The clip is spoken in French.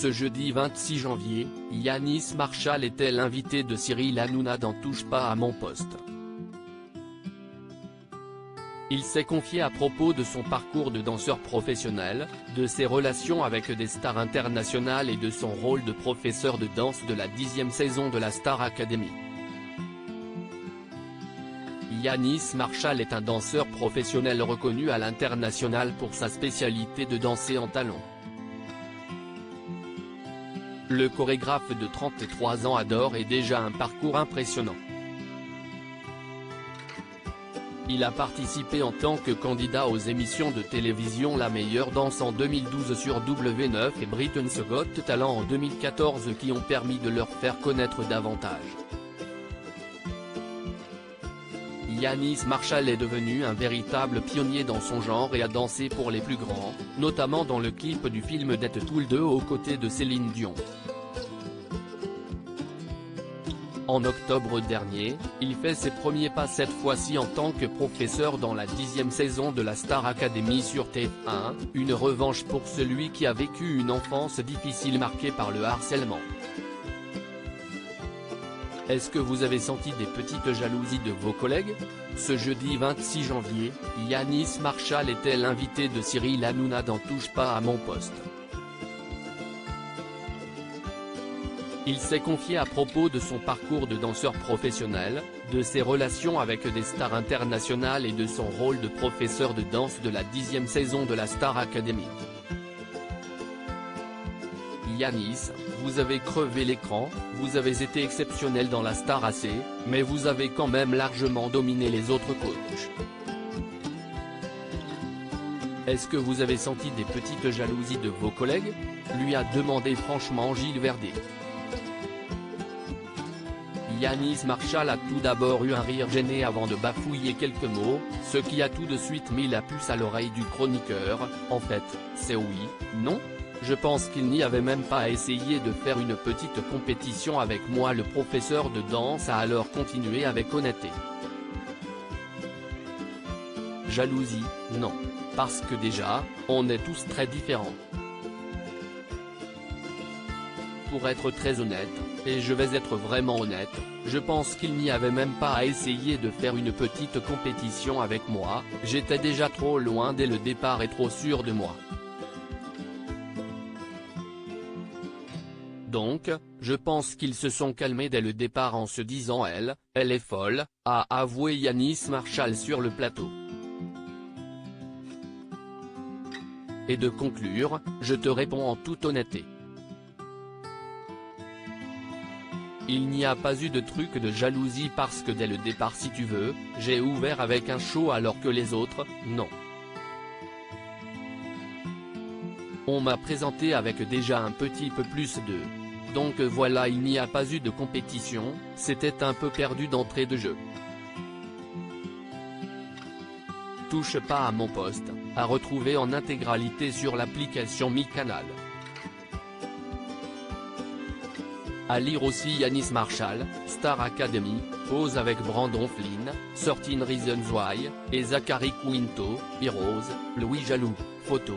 Ce jeudi 26 janvier, Yanis Marshall était l'invité de Cyril Hanouna dans Touche pas à mon poste. Il s'est confié à propos de son parcours de danseur professionnel, de ses relations avec des stars internationales et de son rôle de professeur de danse de la 10e saison de la Star Academy. Yanis Marshall est un danseur professionnel reconnu à l'international pour sa spécialité de danser en talons. Le chorégraphe de 33 ans adore et déjà un parcours impressionnant. Il a participé en tant que candidat aux émissions de télévision La Meilleure Danse en 2012 sur W9 et Britain's Got Talent en 2014 qui ont permis de leur faire connaître davantage. Yanis Marshall est devenu un véritable pionnier dans son genre et a dansé pour les plus grands, notamment dans le clip du film Deadpool 2 aux côtés de Céline Dion. En octobre dernier, il fait ses premiers pas cette fois-ci en tant que professeur dans la 10e saison de la Star Academy sur TF1, une revanche pour celui qui a vécu une enfance difficile marquée par le harcèlement. Est-ce que vous avez senti des petites jalousies de vos collègues? Ce jeudi 26 janvier, Yanis Marshall était l'invité de Cyril Hanouna dans Touche pas à mon poste. Il s'est confié à propos de son parcours de danseur professionnel, de ses relations avec des stars internationales et de son rôle de professeur de danse de la 10e saison de la Star Academy. Yanis, vous avez crevé l'écran, vous avez été exceptionnel dans la Star AC, mais vous avez quand même largement dominé les autres coachs. Est-ce que vous avez senti des petites jalousies de vos collègues? Lui a demandé franchement Gilles Verdez. Yanis Marshall a tout d'abord eu un rire gêné avant de bafouiller quelques mots, ce qui a tout de suite mis la puce à l'oreille du chroniqueur. En fait, c'est oui, non? Je pense qu'il n'y avait même pas à essayer de faire une petite compétition avec moi. Le professeur de danse a alors continué avec honnêteté. Jalousie, non. Parce que déjà, on est tous très différents. Pour être très honnête, et je vais être vraiment honnête, je pense qu'il n'y avait même pas à essayer de faire une petite compétition avec moi, j'étais déjà trop loin dès le départ et trop sûr de moi. Donc, je pense qu'ils se sont calmés dès le départ en se disant elle est folle, a avoué Yanis Marshall sur le plateau. Et de conclure, je te réponds en toute honnêteté. Il n'y a pas eu de truc de jalousie parce que dès le départ si tu veux, j'ai ouvert avec un show alors que les autres, non. On m'a présenté avec déjà un petit peu plus de... Donc voilà, il n'y a pas eu de compétition, c'était un peu perdu d'entrée de jeu. Touche pas à mon poste, à retrouver en intégralité sur l'application MyCanal. À lire aussi Yanis Marshall, Star Academy, pose avec Brandon Flynn, 13 Reasons Why, et Zachary Quinto, Heroes, Louis Jaloux, photo.